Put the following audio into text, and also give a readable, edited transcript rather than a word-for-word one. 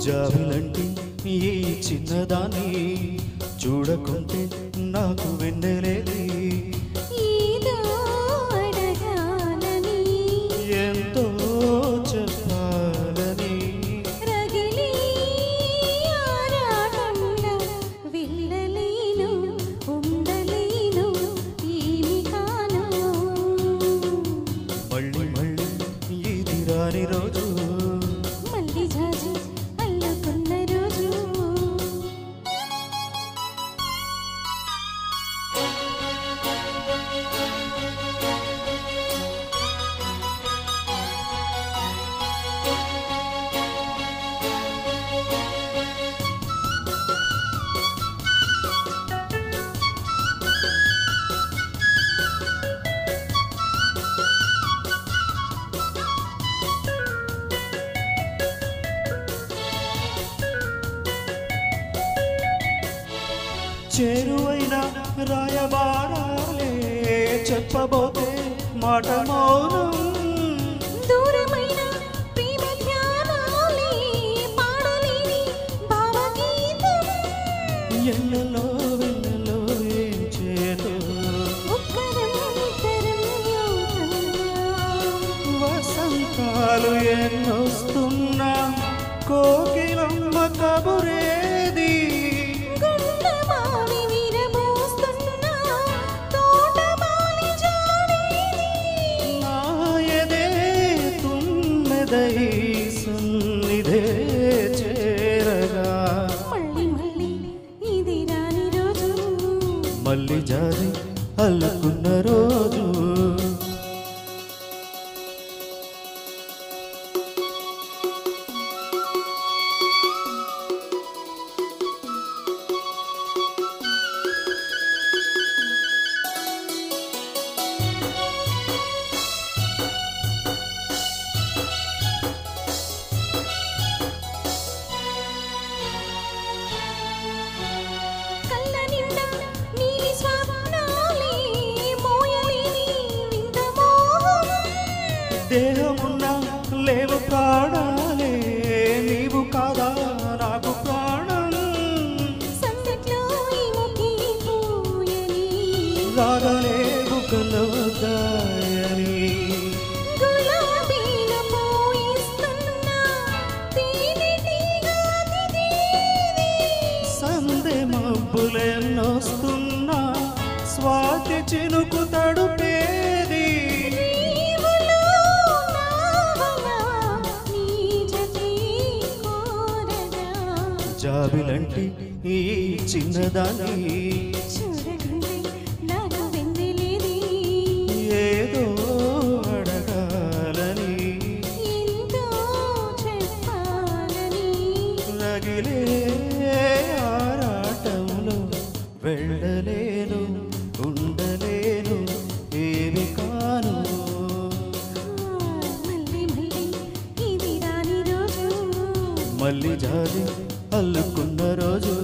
జాబిలంటి ఈ చిన్నదాన్ని చూడకుంటే నాకు వెన్నెలేది ఎంతో చెప్పాలని మళ్ళీ మళ్ళీ ఇది రాని రోజు చేరువైన రాయబారాలే చెప్పబోతే మాట మౌనం దూరమైన ప్రేమ ధ్యానాలే పాడలేని భావగీతం ఎన్నెల్లో వెన్నెల్లో ఏం చేతో వసంతాలు ఎన్నొస్తున్నా కోకిలమ్మ కబురేది సున్నిధే చేరగా మళ్ళీ జారి అల్లుకున్న రోజు దేహమున్నా లేవు ప్రాణాలే నీవు కాదా నాకు ప్రాణం రాగలే బుగ్గలో గాయని సందే మబ్బులెన్నొస్తున్నా స్వాతి చినుకు తడుపేది జాబిలంటి ఈ చిన్నదాన్ని ఏదో అడగాలని రగిలే ఆరాటంలో వెళ్ళలేను ఉండలేను ఏమి కాను మళ్ళీ జారి అల్లుకున్న రోజు